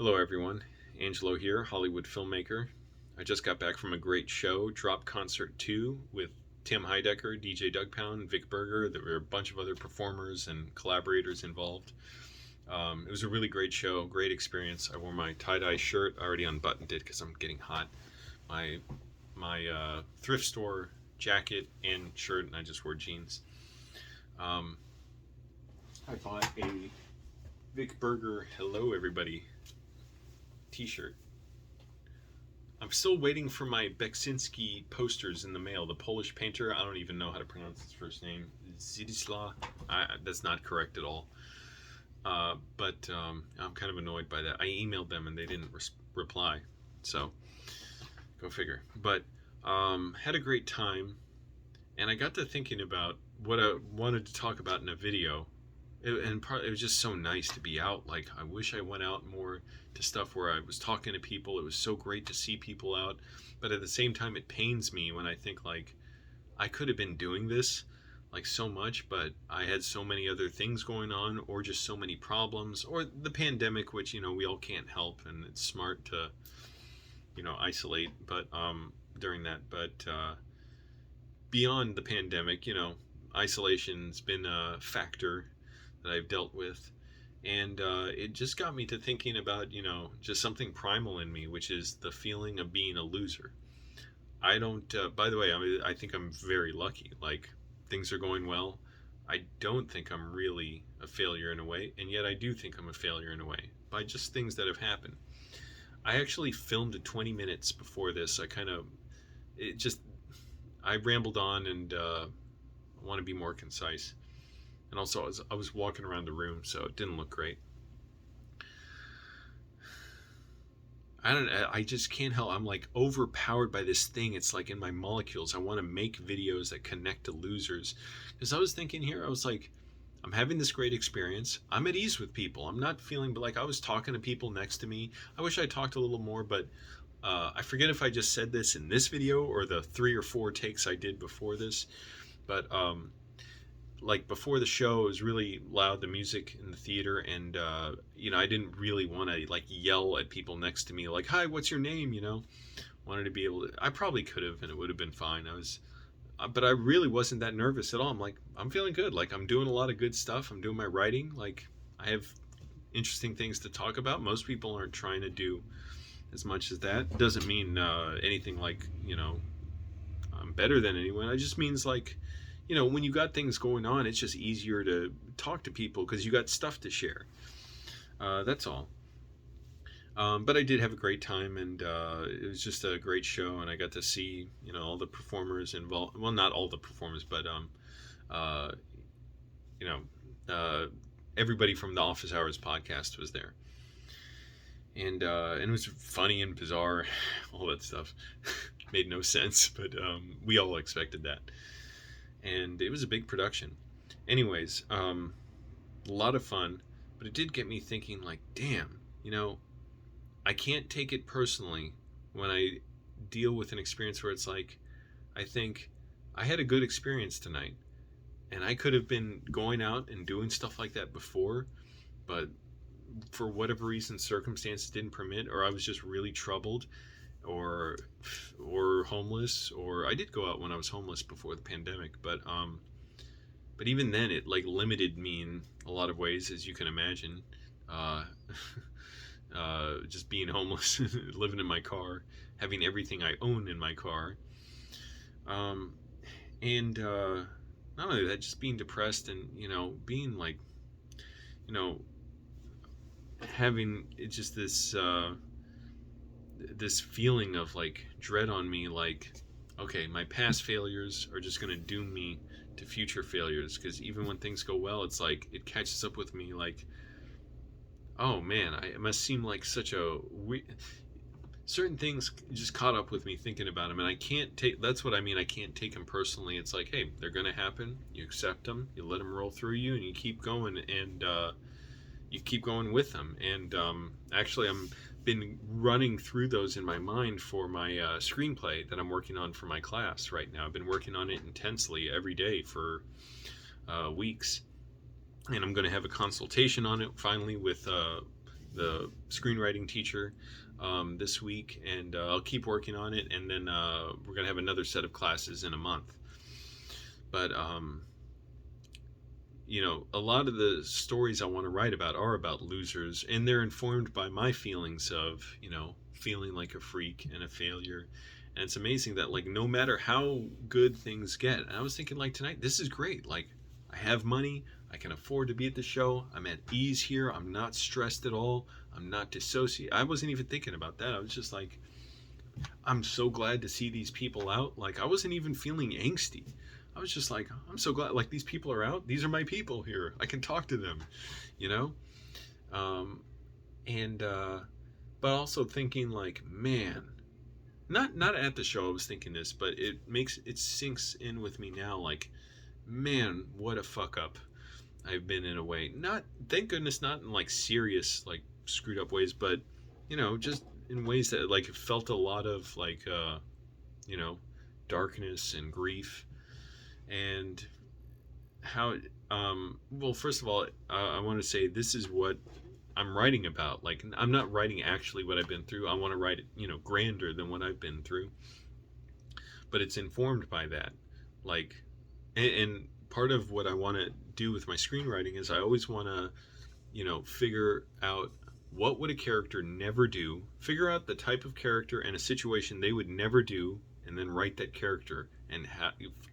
Hello everyone, Angelo here, Hollywood filmmaker. I just got back from a great show, Drop Concert 2, with Tim Heidecker, DJ Doug Pound, Vic Berger. There were a bunch of other performers and collaborators involved. It was a really great show, great experience. I wore my tie-dye shirt. I already unbuttoned it because I'm getting hot. My thrift store jacket and shirt, and I just wore jeans. I bought a Vic Berger Hello Everybody t-shirt. I'm still waiting for my Beksinski posters in the mail. The Polish painter, I don't even know how to pronounce his first name. Zdzisław. That's not correct at all. But I'm kind of annoyed by that. I emailed them and they didn't reply. So, go figure. But had a great time. And I got to thinking about what I wanted to talk about in a video. It was just so nice to be out. Like, I wish I went out more to stuff where I was talking to people. It was so great to see people out. But at the same time, it pains me when I think, like, I could have been doing this, like, so much, but I had so many other things going on, or just so many problems, or the pandemic, which, we all can't help, and it's smart to, isolate, but, during that. But, beyond the pandemic, isolation's been a factor that I've dealt with, and it just got me to thinking about just something primal in me, which is the feeling of being a loser. I don't by the way, I think I'm very lucky. Like, things are going well. I don't think I'm really a failure in a way, and yet I do think I'm a failure in a way by just things that have happened. I actually filmed it 20 minutes before this. I rambled on, and I want to be more concise. And also, I was walking around the room, so it didn't look great. I just can't help. I'm like overpowered by this thing. It's like in my molecules. I want to make videos that connect to losers. Because I was thinking here, I was like, I'm having this great experience. I'm at ease with people. I'm not feeling like I was talking to people next to me. I wish I talked a little more, but I forget if I just said this in this video or the 3 or 4 takes I did before this. But like, before the show, it was really loud, the music in the theater, and I didn't really want to like yell at people next to me like, "Hi, what's your name?" Wanted to be able to. I probably could have, and it would have been fine. But I really wasn't that nervous at all. I'm like, I'm feeling good. Like, I'm doing a lot of good stuff. I'm doing my writing. Like, I have interesting things to talk about. Most people aren't trying to do as much as that. Doesn't mean anything like I'm better than anyone. It just means, like, when you got things going on, it's just easier to talk to people because you got stuff to share. That's all. But I did have a great time, and it was just a great show, and I got to see, all the performers involved. Well, not all the performers, but everybody from the Office Hours podcast was there, and it was funny and bizarre, all that stuff. Made no sense, but we all expected that. And it was a big production. Anyways, a lot of fun, but it did get me thinking, like, damn, I can't take it personally when I deal with an experience where it's like, I think I had a good experience tonight, and I could have been going out and doing stuff like that before, but for whatever reason, circumstances didn't permit, or I was just really troubled, or homeless, or I did go out when I was homeless before the pandemic, but even then it like limited me in a lot of ways, as you can imagine. Just being homeless, living in my car, having everything I own in my car, and not only that, just being depressed, and being like, having just this feeling of like dread on me, like, okay, my past failures are just going to doom me to future failures, because even when things go well, it's like it catches up with me, like, oh man, it must seem like such a certain things just caught up with me thinking about them, and I can't take, that's what I mean, I can't take them personally. It's like, hey, they're going to happen, you accept them, you let them roll through you, and you keep going, and you keep going with them. And actually, I'm been running through those in my mind for my screenplay that I'm working on for my class right now. I've been working on it intensely every day for weeks, and I'm going to have a consultation on it finally with the screenwriting teacher this week, and I'll keep working on it, and then we're gonna have another set of classes in a month. But you know, a lot of the stories I want to write about are about losers, and they're informed by my feelings of, you know, feeling like a freak and a failure. And it's amazing that, like, no matter how good things get, and I was thinking, like, tonight, this is great. Like, I have money, I can afford to be at the show, I'm at ease here, I'm not stressed at all, I'm not dissociated. I wasn't even thinking about that. I was just like, I'm so glad to see these people out. Like, I wasn't even feeling angsty. I was just like, I'm so glad, like, these people are out. These are my people here. I can talk to them, you know? But also thinking, like, man, not at the show I was thinking this, but it sinks in with me now, like, man, what a fuck up I've been in a way. Not, thank goodness, not in, like, serious, like, screwed up ways, but, you know, just in ways that, like, it felt a lot of, like, you know, darkness and grief. And how, well, first of all, I want to say this is what I'm writing about. Like, I'm not writing actually what I've been through. I want to write it, you know, grander than what I've been through. But it's informed by that. Like, and part of what I want to do with my screenwriting is I always want to, you know, figure out what would a character never do, figure out the type of character and a situation they would never do, and then write that character and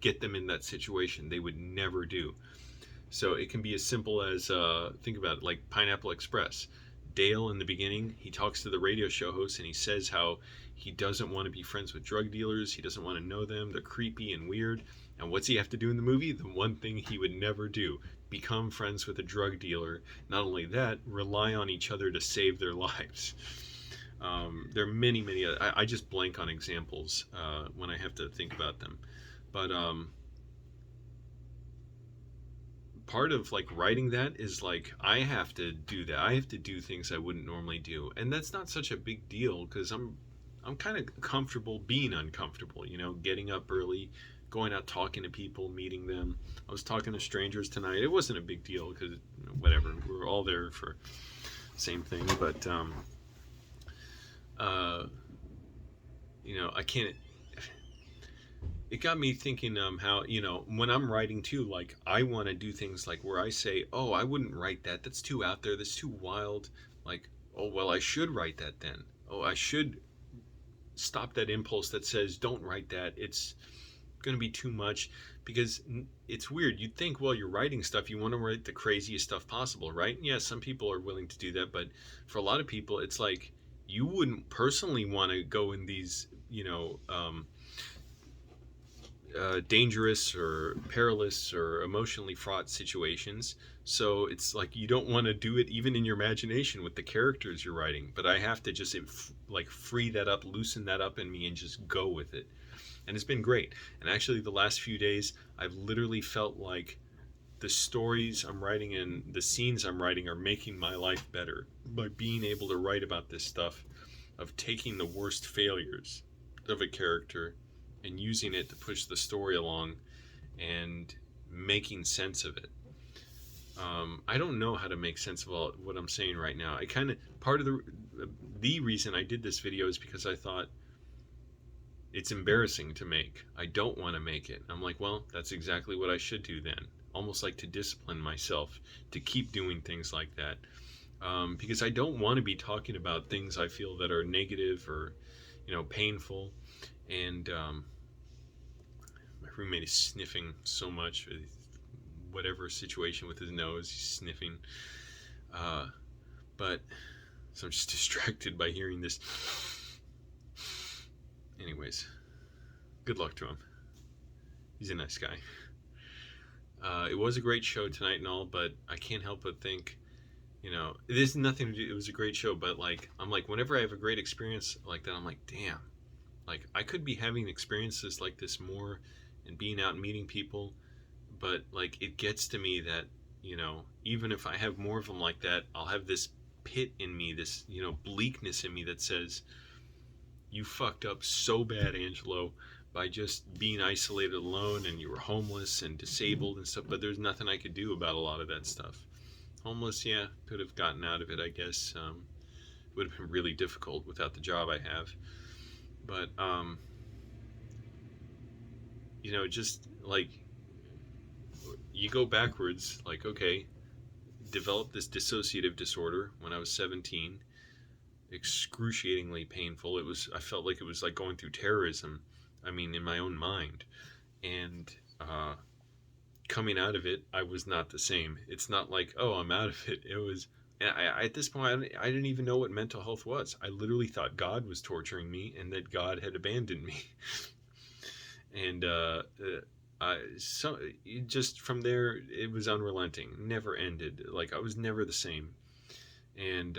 get them in that situation they would never do. So it can be as simple as, think about it, like Pineapple Express. Dale, in the beginning, he talks to the radio show host and he says how he doesn't want to be friends with drug dealers. He doesn't want to know them. They're creepy and weird. And what's he have to do in the movie? The one thing he would never do: become friends with a drug dealer. Not only that, rely on each other to save their lives. There are many, many. I just blank on examples when I have to think about them. But part of, like, writing that is, like, I have to do that. I have to do things I wouldn't normally do, and that's not such a big deal because I'm kind of comfortable being uncomfortable. You know, getting up early, going out talking to people, meeting them. I was talking to strangers tonight. It wasn't a big deal because, you know, whatever. We were all there for the same thing. But you know, I can't. It got me thinking how, you know, when I'm writing too, like, I want to do things like where I say, oh, I wouldn't write that. That's too out there. That's too wild. Like, oh, well, I should write that then. Oh, I should stop that impulse that says, don't write that. It's going to be too much. Because it's weird. You'd think, well, you're writing stuff, you want to write the craziest stuff possible, right? And yeah, some people are willing to do that. But for a lot of people, it's like, you wouldn't personally want to go in these, you know, dangerous or perilous or emotionally fraught situations. So it's like you don't want to do it even in your imagination with the characters you're writing. But I have to just like free that up, loosen that up in me, and just go with it. And it's been great. And actually, the last few days, I've literally felt like the stories I'm writing and the scenes I'm writing are making my life better by being able to write about this stuff of taking the worst failures of a character and using it to push the story along and making sense of it. I don't know how to make sense of all what I'm saying right now. I kind of, part of the reason I did this video is because I thought it's embarrassing to make. I don't want to make it. I'm like, well, that's exactly what I should do then. Almost like to discipline myself to keep doing things like that. Because I don't want to be talking about things I feel that are negative or, you know, painful. And my roommate is sniffing so much, whatever situation with his nose, he's sniffing. But so I'm just distracted by hearing this. Anyways, good luck to him. He's a nice guy. It was a great show tonight and all, but I can't help but think, you know, there's nothing to do. It was a great show, but like, I'm like, whenever I have a great experience like that, I'm like, damn. Like, I could be having experiences like this more and being out and meeting people, but, like, it gets to me that, you know, even if I have more of them like that, I'll have this pit in me, this, you know, bleakness in me that says, you fucked up so bad, Angelo, by just being isolated alone, and you were homeless and disabled and stuff, but there's nothing I could do about a lot of that stuff. Homeless, yeah, could have gotten out of it, I guess. Would have been really difficult without the job I have. But, just like you go backwards, like, okay, developed this dissociative disorder when I was 17, excruciatingly painful. I felt like it was like going through terrorism. I mean, in my own mind. And, coming out of it, I was not the same. It's not like, oh, I'm out of it. It was, at this point, I didn't even know what mental health was. I literally thought God was torturing me and that God had abandoned me. And just from there, it was unrelenting, never ended. Like, I was never the same. And,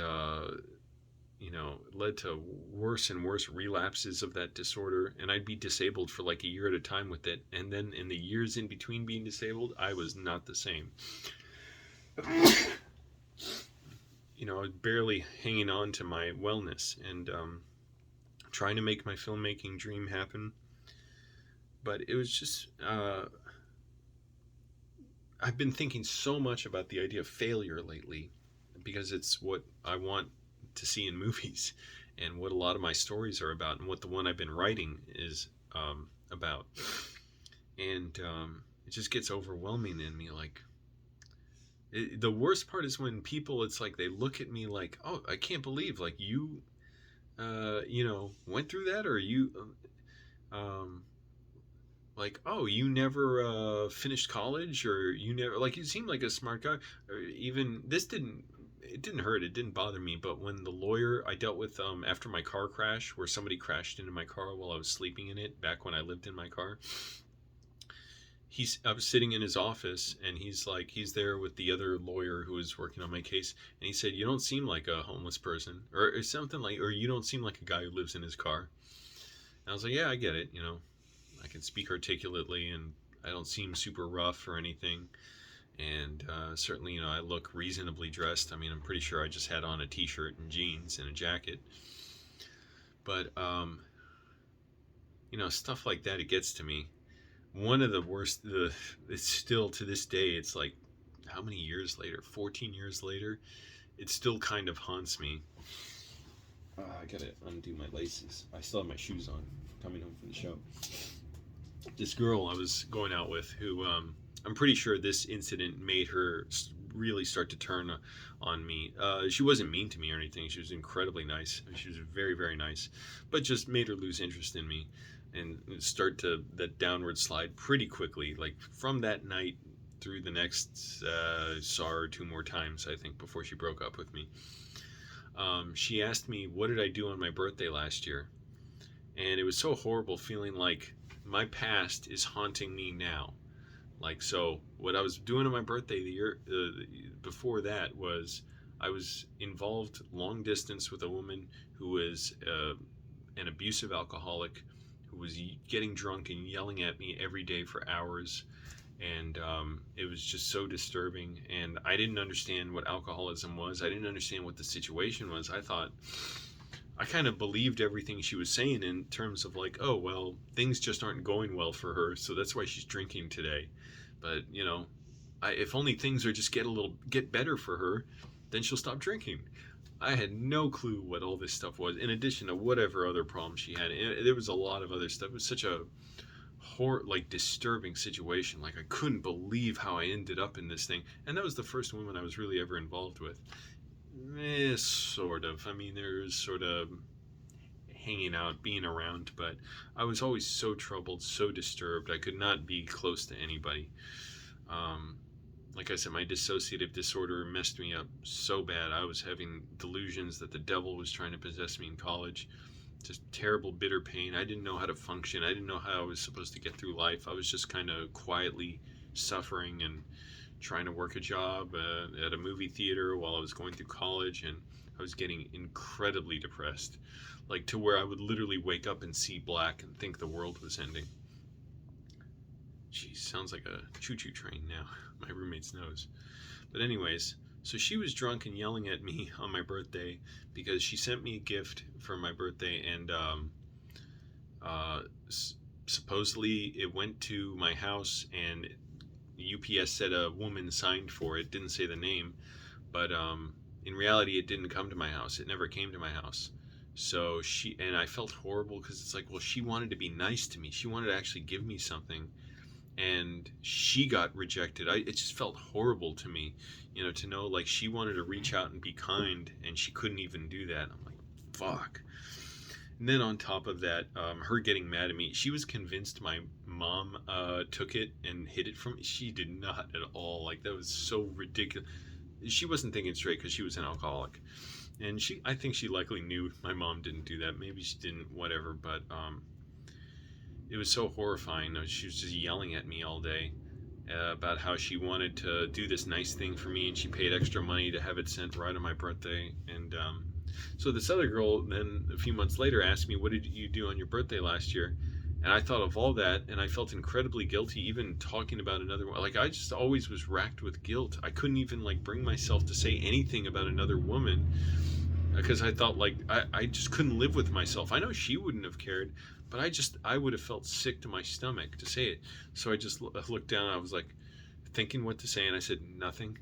it led to worse and worse relapses of that disorder, and I'd be disabled for like a year at a time with it, and then in the years in between being disabled, I was not the same. I was barely hanging on to my wellness and trying to make my filmmaking dream happen. But it was just, I've been thinking so much about the idea of failure lately because it's what I want to see in movies and what a lot of my stories are about and what the one I've been writing is about. And it just gets overwhelming in me. Like, the worst part is when people, it's like they look at me like, oh, I can't believe, like, you, went through that, or you, like, oh, you never finished college, or you never, like, you seem like a smart guy. Or even this it didn't hurt, it didn't bother me. But when the lawyer I dealt with after my car crash, where somebody crashed into my car while I was sleeping in it, back when I lived in my car, I was sitting in his office, and he's there with the other lawyer who was working on my case, and he said, you don't seem like a homeless person, or something, like, or you don't seem like a guy who lives in his car. And I was like, yeah, I get it, I can speak articulately, and I don't seem super rough or anything. And certainly, I look reasonably dressed. I mean, I'm pretty sure I just had on a t-shirt and jeans and a jacket. But, stuff like that, it gets to me. One of the worst, it's still to this day, it's like, how many years later? 14 years later, it still kind of haunts me. I gotta undo my laces. I still have my shoes on coming home from the show. This girl I was going out with, who I'm pretty sure this incident made her really start to turn on me. She wasn't mean to me or anything. She was incredibly nice. She was very, very nice, but just made her lose interest in me and start to that downward slide pretty quickly. Like, from that night through the next, saw her 2 more times, I think, before she broke up with me. She asked me, what did I do on my birthday last year? And it was so horrible, feeling like my past is haunting me now. Like, so what I was doing on my birthday the year before that was I was involved long distance with a woman who was an abusive alcoholic, who was getting drunk and yelling at me every day for hours. And it was just so disturbing. And I didn't understand what alcoholism was. I didn't understand what the situation was. I kind of believed everything she was saying in terms of like, oh, well, things just aren't going well for her, so that's why she's drinking today. But, if only things are just get better for her, then she'll stop drinking. I had no clue what all this stuff was, in addition to whatever other problems she had. And there was a lot of other stuff. It was such a disturbing situation. Like, I couldn't believe how I ended up in this thing. And that was the first woman I was really ever involved with. Sort of. I mean, there's sort of hanging out, being around, but I was always so troubled, so disturbed. I could not be close to anybody. Like I said, my dissociative disorder messed me up so bad. I was having delusions that the devil was trying to possess me in college. Just terrible, bitter pain. I didn't know how to function. I didn't know how I was supposed to get through life. I was just kind of quietly suffering and trying to work a job at a movie theater while I was going through college, and I was getting incredibly depressed, like to where I would literally wake up and see black and think the world was ending. Geez, sounds like a choo-choo train now, my roommate's nose. But anyways, so she was drunk and yelling at me on my birthday because she sent me a gift for my birthday, and supposedly it went to my house, and UPS said a woman signed for it, didn't say the name, But in reality, it didn't come to my house. It never came to my house. So I felt horrible because it's like, well, she wanted to be nice to me. She wanted to actually give me something, and she got rejected. It just felt horrible to me, to know like she wanted to reach out and be kind, and she couldn't even do that. I'm like, fuck. And then on top of that, her getting mad at me, she was convinced my mom took it and hid it from me. She did not at all. Like, that was so ridiculous. She wasn't thinking straight because she was an alcoholic. And I think she likely knew my mom didn't do that. Maybe she didn't, whatever. But it was so horrifying. She was just yelling at me all day about how she wanted to do this nice thing for me, and she paid extra money to have it sent right on my birthday. And so this other girl then a few months later asked me, what did you do on your birthday last year? And I thought of all that, and I felt incredibly guilty even talking about another one. Like, I just always was racked with guilt. I couldn't even like bring myself to say anything about another woman because I thought like I just couldn't live with myself. I know she wouldn't have cared, but I would have felt sick to my stomach to say it. So I just looked down. I was like thinking what to say, and I said nothing.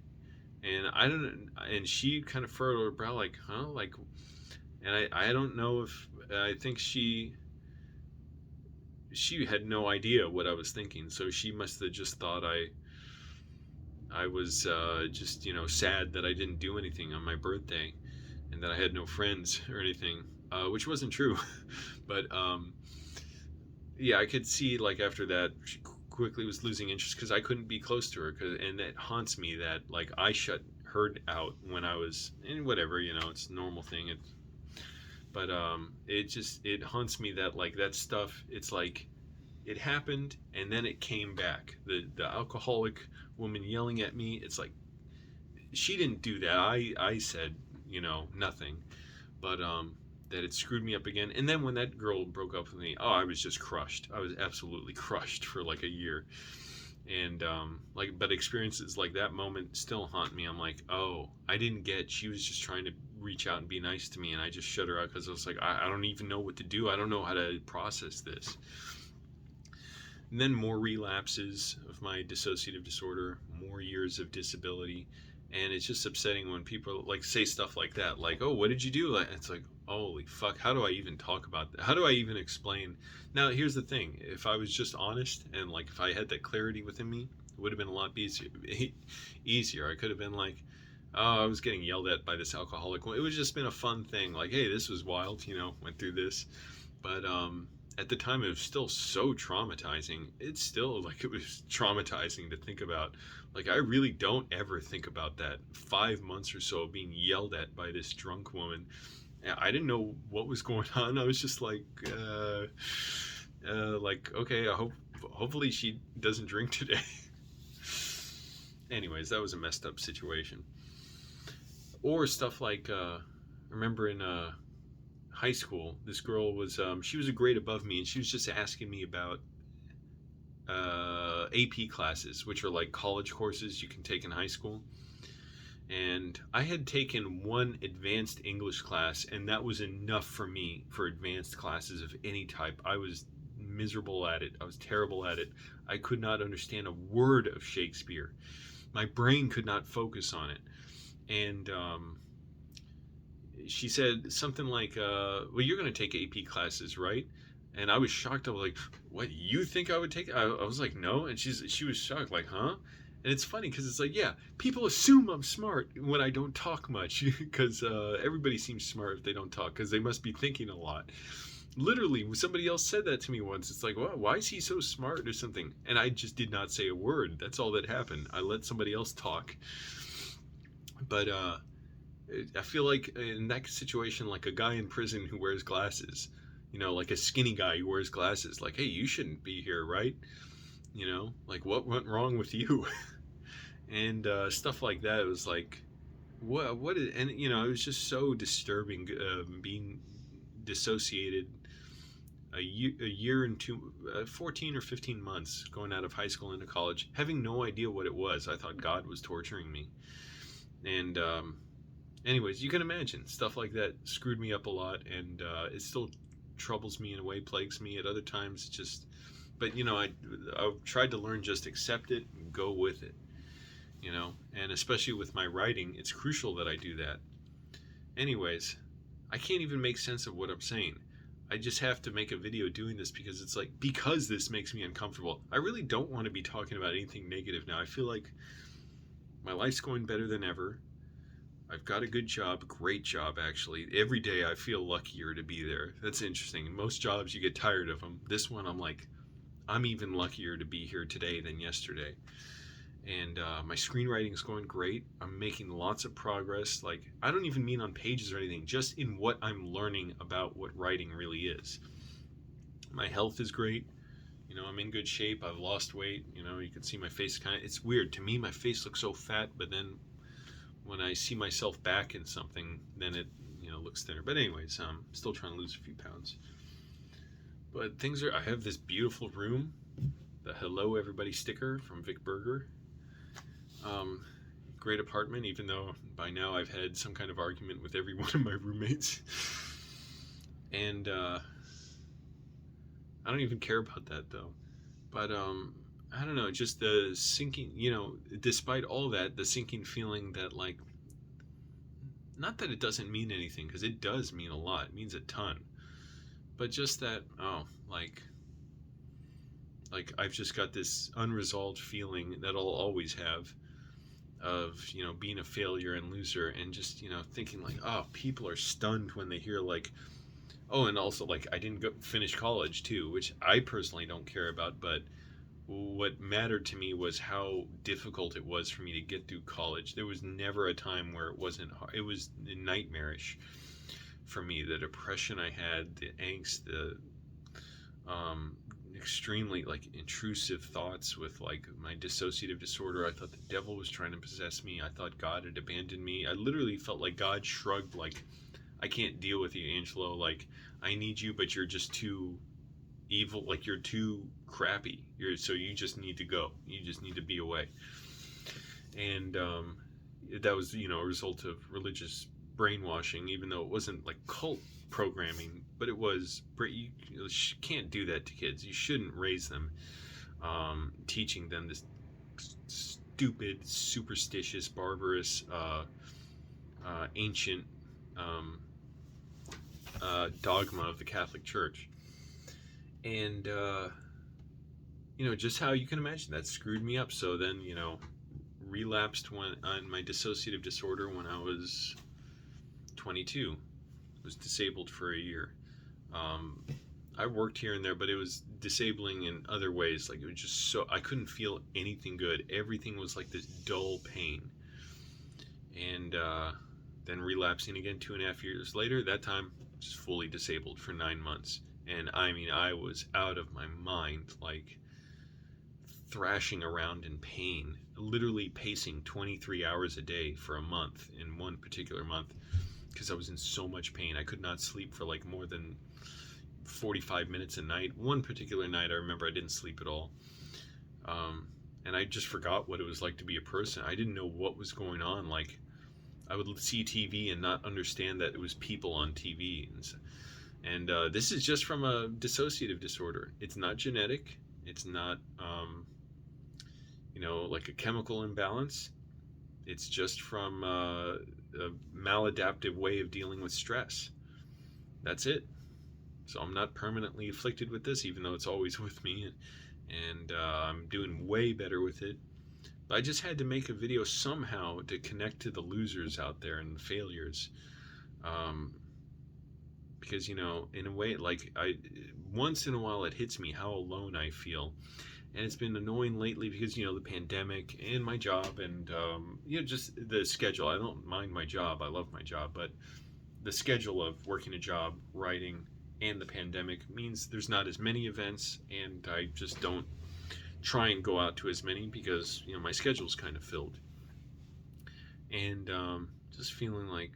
And she kind of furrowed her brow like, huh? Like, and I don't know if, I think she had no idea what I was thinking. So she must have just thought I was just, sad that I didn't do anything on my birthday and that I had no friends or anything, which wasn't true. But yeah, I could see like after that, she quickly was losing interest because I couldn't be close to her. And it haunts me that like I shut her out when I was in whatever, it's a normal thing. But it haunts me that like that stuff, it's like it happened and then it came back. The alcoholic woman yelling at me, it's like she didn't do that. I said, nothing. But that it screwed me up again. And then when that girl broke up with me, I was just crushed. I was absolutely crushed for like a year. And but experiences like that moment still haunt me. I'm like, I didn't get, she was just trying to reach out and be nice to me, and I just shut her out because I was like, I don't even know what to do. I don't know how to process this. And then more relapses of my dissociative disorder, more years of disability. And it's just upsetting when people like say stuff like that, like, what did you do? It's like, holy fuck, how do I even talk about that? How do I even explain? Now, here's the thing. If I was just honest and like if I had that clarity within me, it would have been a lot easier. I could have been like, I was getting yelled at by this alcoholic. It would have just been a fun thing. Like, hey, this was wild, went through this. But at the time, it was still so traumatizing. It's still like it was traumatizing to think about. Like, I really don't ever think about that 5 months or so being yelled at by this drunk woman. I didn't know what was going on. I was just like, okay, hopefully she doesn't drink today. Anyways, that was a messed up situation. Or stuff like, remember in high school, this girl was, she was a grade above me, and she was just asking me about AP classes, which are like college courses you can take in high school. And I had taken one advanced English class, and that was enough for me for advanced classes of any type. I was miserable at it. I was terrible at it. I could not understand a word of Shakespeare. My brain could not focus on it. And she said something like, well, you're going to take AP classes, right? And I was shocked. I was like, what, you think I would take it? I was like, no. And she was shocked, like, huh? And it's funny because it's like, yeah, people assume I'm smart when I don't talk much because everybody seems smart if they don't talk because they must be thinking a lot. Literally, somebody else said that to me once. It's like, well, why is he so smart or something? And I just did not say a word. That's all that happened. I let somebody else talk. But I feel like in that situation, like a guy in prison who wears glasses, like a skinny guy who wears glasses, like, hey, you shouldn't be here, right? Like, what went wrong with you? And stuff like that. It was like, what is, and it was just so disturbing being dissociated a year and 14 or 15 months going out of high school into college, having no idea what it was. I thought God was torturing me. And anyways, you can imagine stuff like that screwed me up a lot, and it still troubles me in a way, plagues me at other times. Just, but I tried to learn, just accept it and go with it. you know, and especially with my writing, it's crucial that I do that. Anyways, I can't even make sense of what I'm saying. I just have to make a video doing this because it's like, because this makes me uncomfortable. I really don't want to be talking about anything negative now. I feel like my life's going better than ever. I've got a good job, great job actually. Every day I feel luckier to be there. That's interesting. Most jobs you get tired of them. This one I'm like, I'm even luckier to be here today than yesterday. And my screenwriting's going great. I'm making lots of progress. Like, I don't even mean on pages or anything, just in what I'm learning about what writing really is. My health is great. You know, I'm in good shape. I've lost weight. You know, you can see my face kind of, it's weird. To me, my face looks so fat, but then when I see myself back in something, then it, you know, looks thinner. But anyways, I'm still trying to lose a few pounds. But things are, I have this beautiful room, the Hello Everybody sticker from Vic Berger. Great apartment, even though by now I've had some kind of argument with every one of my roommates. And I don't even care about that though. But I don't know, just the sinking, you know, despite all that, the sinking feeling that, like, not that it doesn't mean anything, because it does mean a lot, it means a ton, but just that, oh, like I've just got this unresolved feeling that I'll always have of, you know, being a failure and loser, and just, you know, thinking like, oh, people are stunned when they hear like, oh, and also like I didn't go finish college too, which I personally don't care about, but what mattered to me was how difficult it was for me to get through college. There was never a time where it wasn't hard. It was nightmarish for me. The depression I had, the angst, the extremely like intrusive thoughts with like my dissociative disorder. I thought the devil was trying to possess me. I thought God had abandoned me. I literally felt like God shrugged, like, I can't deal with you, Angelo. Like, I need you, but you're just too evil. Like, you're too crappy. So you just need to go. You just need to be away. And that was, you know, a result of religious brainwashing, even though it wasn't like cult programming, but it was, you can't do that to kids. You shouldn't raise them teaching them this stupid, superstitious, barbarous, ancient dogma of the Catholic Church. And you know, just how you can imagine that screwed me up. So then, you know, relapsed on my dissociative disorder when I was 22. Was disabled for a year. I worked here and there, but it was disabling in other ways. Like, it was just so, I couldn't feel anything good. Everything was like this dull pain. And then relapsing again 2.5 years later, that time just fully disabled for 9 months. And I mean, I was out of my mind, like thrashing around in pain, literally pacing 23 hours a day for a month, in one particular month, because I was in so much pain. I could not sleep for like more than 45 minutes a night. One particular night I remember I didn't sleep at all. And I just forgot what it was like to be a person. I didn't know what was going on. Like, I would see TV and not understand that it was people on TV. And this is just from a dissociative disorder. It's not genetic. It's not, you know, like a chemical imbalance. It's just from a maladaptive way of dealing with stress. That's it. So I'm not permanently afflicted with this, even though it's always with me. And I'm doing way better with it. But I just had to make a video somehow to connect to the losers out there and the failures. Because, you know, in a way, like, once in a while it hits me how alone I feel. And it's been annoying lately because, you know, the pandemic and my job and, you know, just the schedule. I don't mind my job. I love my job. But the schedule of working a job, writing, and the pandemic means there's not as many events. And I just don't try and go out to as many because, you know, my schedule's kind of filled. And just feeling like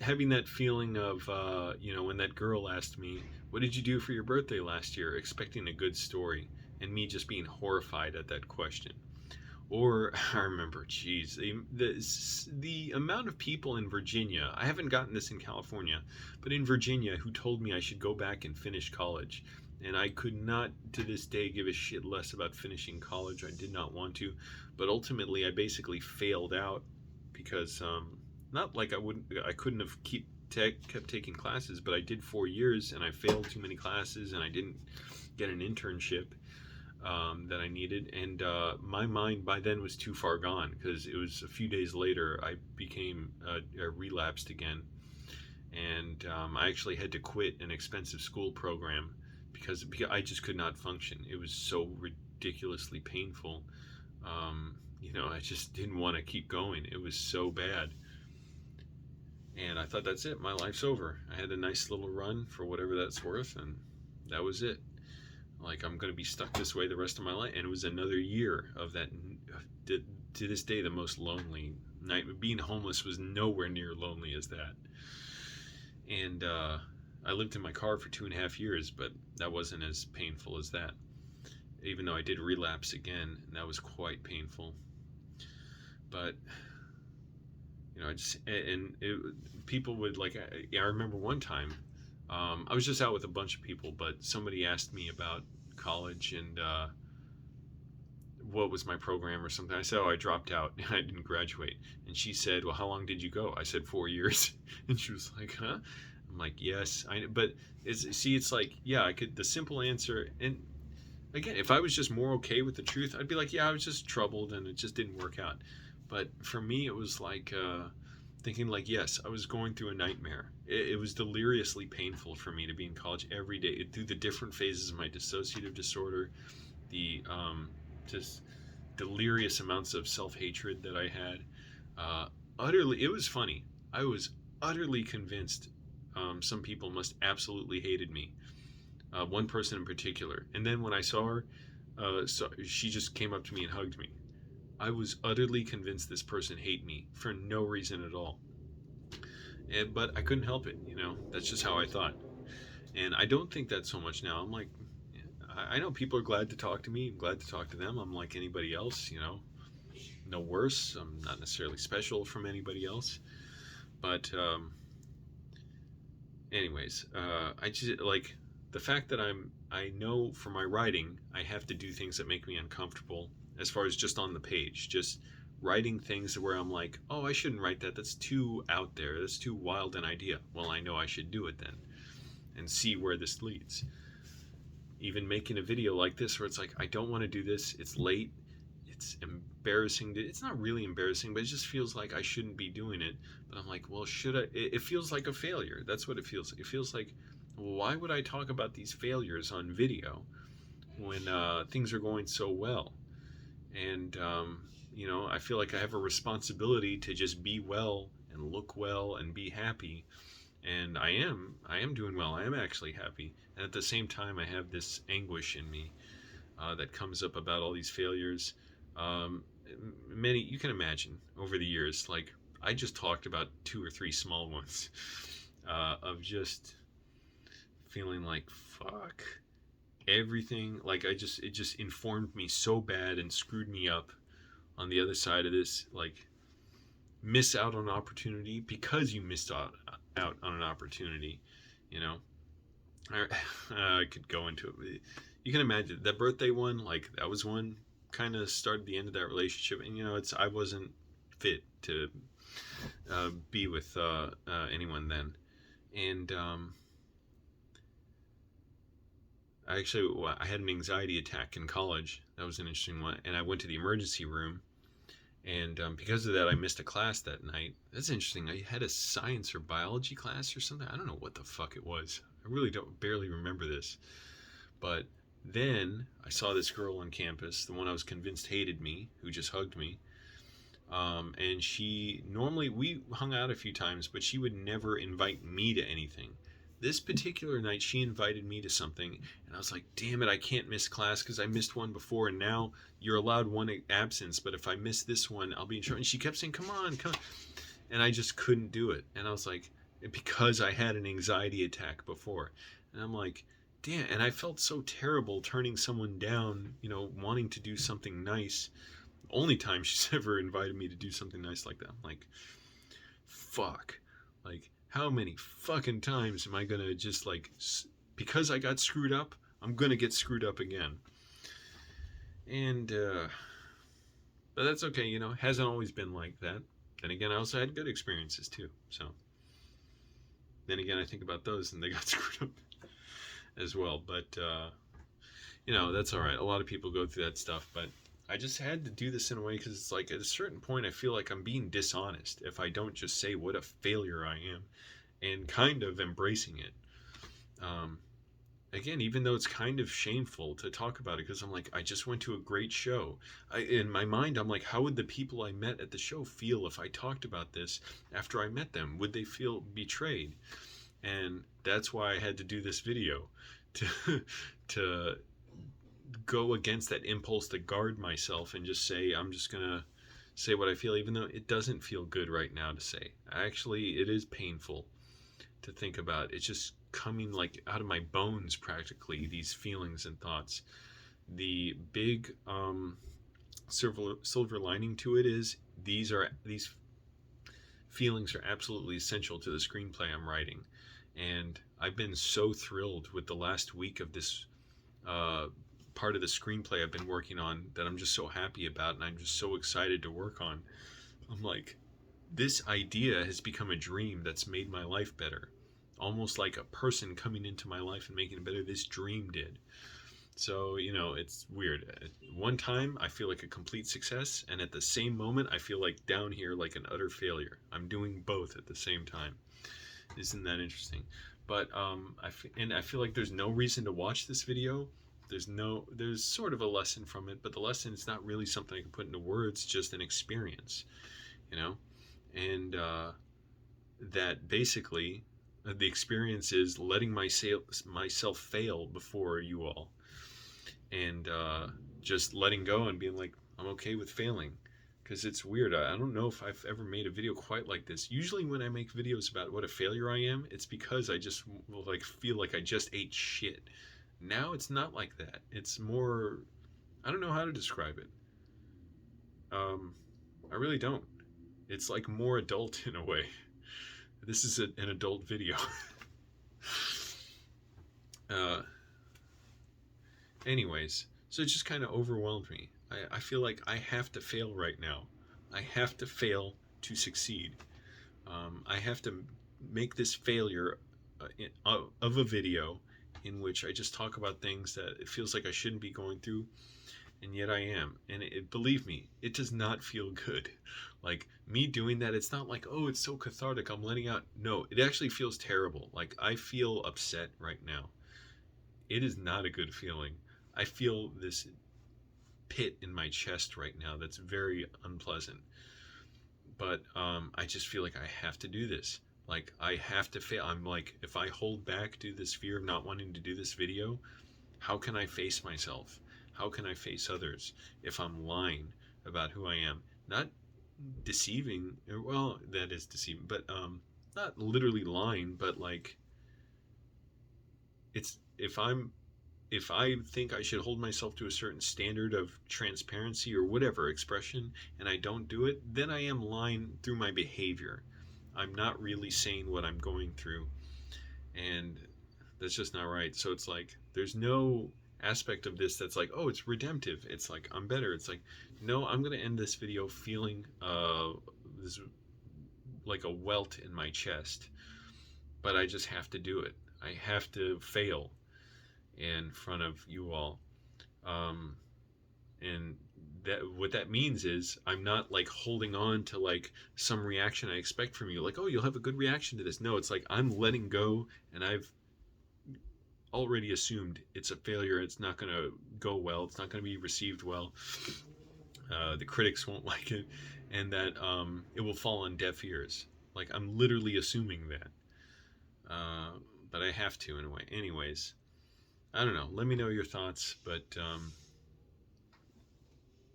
having that feeling of, you know, when that girl asked me, what did you do for your birthday last year? Expecting a good story, and me just being horrified at that question. Or, I remember, geez, the amount of people in Virginia, I haven't gotten this in California, but in Virginia, who told me I should go back and finish college. And I could not, to this day, give a shit less about finishing college. I did not want to, but ultimately, I basically failed out because, not like I couldn't have kept taking classes, but I did 4 years and I failed too many classes and I didn't get an internship that I needed. And my mind by then was too far gone because it was a few days later I became relapsed again, and I actually had to quit an expensive school program because I just could not function. It was so ridiculously painful. I just didn't want to keep going. It was so bad. And I thought, that's it. My life's over. I had a nice little run for whatever that's worth, and that was it. Like, I'm going to be stuck this way the rest of my life. And it was another year of that. To this day, the most lonely night. Being homeless was nowhere near lonely as that. And I lived in my car for 2.5 years, but that wasn't as painful as that. Even though I did relapse again, and that was quite painful. But people would I remember one time, I was just out with a bunch of people, but somebody asked me about college and what was my program or something. I said, I dropped out. I didn't graduate. And she said, well, how long did you go? I said 4 years. And she was like, huh? I'm like, yes. But it's like, yeah, I could, the simple answer. And again, if I was just more okay with the truth, I'd be like, yeah, I was just troubled and it just didn't work out. But for me, it was like thinking like, yes, I was going through a nightmare. It was deliriously painful for me to be in college every day through the different phases of my dissociative disorder, the just delirious amounts of self-hatred that I had. It was funny. I was utterly convinced some people must absolutely hated me. One person in particular. And then when I saw her, she just came up to me and hugged me. I was utterly convinced this person hated me for no reason at all. But I couldn't help it, That's just how I thought. And I don't think that so much now. I'm like, I know people are glad to talk to me. I'm glad to talk to them. I'm like anybody else, No worse. I'm not necessarily special from anybody else. But anyways, I just like the fact that I know for my writing, I have to do things that make me uncomfortable as far as just on the page, just writing things where I'm like, oh, I shouldn't write that. That's too out there. That's too wild an idea. Well, I know I should do it then and see where this leads. Even making a video like this where it's like, I don't want to do this. It's late. It's embarrassing. It's not really embarrassing, but it just feels like I shouldn't be doing it. But I'm like, well, should I? It feels like a failure. That's what it feels like. It feels like, well, why would I talk about these failures on video when things are going so well? And, I feel like I have a responsibility to just be well and look well and be happy. And I am doing well. I am actually happy. And at the same time, I have this anguish in me that comes up about all these failures. Many, you can imagine over the years, like I just talked about 2 or 3 small ones of just feeling like, fuck, everything. Like it just informed me so bad and screwed me up on the other side of this. Like, miss out on an opportunity because you missed out on an opportunity, I could go into it. You can imagine that birthday one, like that was one kind of started the end of that relationship. And I wasn't fit to be with anyone then. And I had an anxiety attack in college. That was an interesting one. And I went to the emergency room. And because of that, I missed a class that night. That's interesting. I had a science or biology class or something. I don't know what the fuck it was. I really barely remember this. But then I saw this girl on campus, the one I was convinced hated me, who just hugged me. And we hung out a few times, but she would never invite me to anything. This particular night, she invited me to something, and I was like, damn it, I can't miss class because I missed one before, and now you're allowed one absence, but if I miss this one, I'll be in trouble. And she kept saying, come on. And I just couldn't do it. And I was like, because I had an anxiety attack before. And I'm like, damn. And I felt so terrible turning someone down, wanting to do something nice. Only time she's ever invited me to do something nice like that. I'm like, fuck. Like, how many fucking times am I gonna just because I got screwed up, I'm gonna get screwed up again. And but that's okay, you know. It hasn't always been like that. Then again, I also had good experiences too. So then again, I think about those and they got screwed up as well. But you know, that's all right. A lot of people go through that stuff, but I just had to do this in a way because it's like at a certain point, I feel like I'm being dishonest if I don't just say what a failure I am and kind of embracing it. Um, Again, even though it's kind of shameful to talk about it because I'm like, I just went to a great show. In my mind, I'm like, how would the people I met at the show feel if I talked about this after I met them? Would they feel betrayed? And that's why I had to do this video to to go against that impulse to guard myself and just say, I'm just gonna say what I feel, even though it doesn't feel good right now to say. Actually, it is painful to think about. It's just coming like out of my bones practically, these feelings and thoughts. The big silver lining to it is these feelings are absolutely essential to the screenplay I'm writing. And I've been so thrilled with the last week of this part of the screenplay I've been working on that I'm just so happy about, and I'm just so excited to work on. I'm like, this idea has become a dream that's made my life better. Almost like a person coming into my life and making it better. This dream did. So, you know, it's weird. At one time, I feel like a complete success, and at the same moment, I feel like down here like an utter failure. I'm doing both at the same time. Isn't that interesting? But I feel like there's no reason to watch this video. There's sort of a lesson from it, but the lesson is not really something I can put into words, just an experience, you know? And that basically the experience is letting myself fail before you all, and just letting go and being like, I'm okay with failing. Because it's weird. I don't know if I've ever made a video quite like this. Usually when I make videos about what a failure I am, it's because I just like feel like I just ate shit. Now it's not like that. It's more, I don't know how to describe it. I really don't. It's like more adult in a way. This is an adult video. Anyways, so it just kind of overwhelmed me. I feel like I have to fail right now. I have to fail to succeed. I have to make this failure of a video in which I just talk about things that it feels like I shouldn't be going through, and yet I am. And believe me, it does not feel good. Like me doing that, it's not like, oh, it's so cathartic, I'm letting out. No, it actually feels terrible. Like I feel upset right now. It is not a good feeling. I feel this pit in my chest right now that's very unpleasant. But I just feel like I have to do this. Like I have to fail. I'm like, if I hold back due to this fear of not wanting to do this video, how can I face myself? How can I face others if I'm lying about who I am? Not deceiving. Well, that is deceiving, but not literally lying, but like it's if I think I should hold myself to a certain standard of transparency or whatever expression, and I don't do it, then I am lying through my behavior. I'm not really saying what I'm going through, and that's just not right. So it's like there's no aspect of this that's like, oh, it's redemptive. It's like I'm better. It's like, no, I'm gonna end this video feeling this like a welt in my chest, but I just have to do it. I have to fail in front of you all, and that what that means is I'm not like holding on to like some reaction I expect from you, like, oh, you'll have a good reaction to this. No, it's like I'm letting go, and I've already assumed it's a failure. It's not going to go well. It's not going to be received well. The critics won't like it, and that it will fall on deaf ears. Like I'm literally assuming that, but I have to in a way. Anyways, I don't know. Let me know your thoughts, but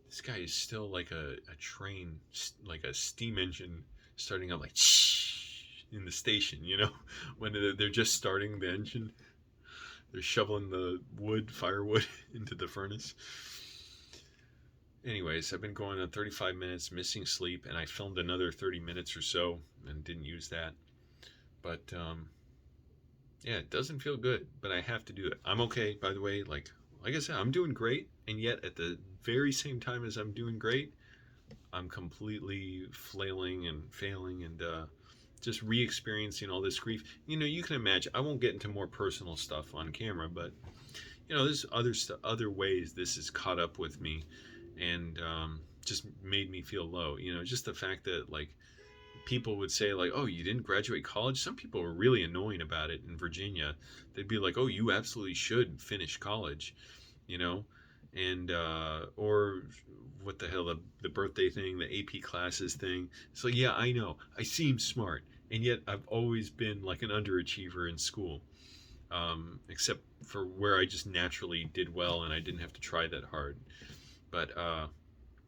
this guy is still like a train, like a steam engine starting up, like in the station, you know, when they're just starting the engine. They're shoveling the firewood into the furnace. Anyways, I've been going on 35 minutes, missing sleep, and I filmed another 30 minutes or so and didn't use that. But Yeah, it doesn't feel good, but I have to do it. I'm okay, by the way. Like I said, I'm doing great, and yet at the very same time as I'm doing great, I'm completely flailing and failing and just re-experiencing all this grief. You know, you can imagine. I won't get into more personal stuff on camera, but you know, there's other ways this has caught up with me, and just made me feel low. You know, just the fact that like people would say like, "Oh, you didn't graduate college." Some people were really annoying about it in Virginia. They'd be like, "Oh, you absolutely should finish college," you know, and or what the hell, the birthday thing, the AP classes thing. It's like, yeah, I know, I seem smart, and yet I've always been like an underachiever in school, except for where I just naturally did well and I didn't have to try that hard. But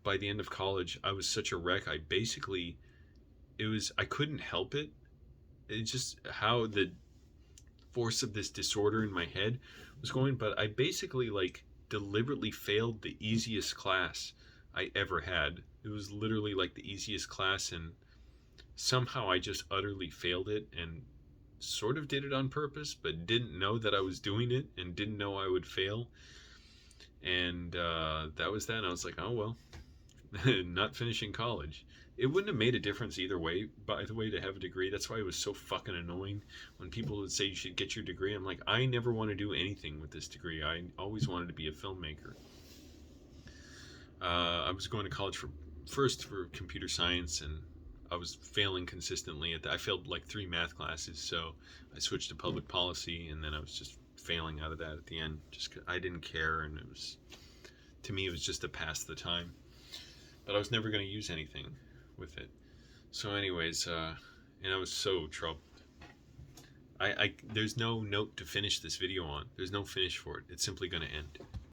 by the end of college, I was such a wreck. I basically I couldn't help it. It's just how the force of this disorder in my head was going, but I basically like deliberately failed the easiest class I ever had. It was literally like the easiest class, and somehow I just utterly failed it and sort of did it on purpose, but didn't know that I was doing it and didn't know I would fail. And that was that. And I was like, oh well, not finishing college. It wouldn't have made a difference either way, by the way, to have a degree. That's why it was so fucking annoying when people would say you should get your degree. I'm like, I never want to do anything with this degree. I always wanted to be a filmmaker. I was going to college for computer science, and I was failing consistently at that. I failed like 3 math classes, so I switched to public policy, and then I was just failing out of that at the end. Just 'cause I didn't care, and it was, to me, it was just to pass the time. But I was never going to use anything with it. So, anyways, and I was so troubled. There's no note to finish this video on. There's no finish for it. It's simply going to end.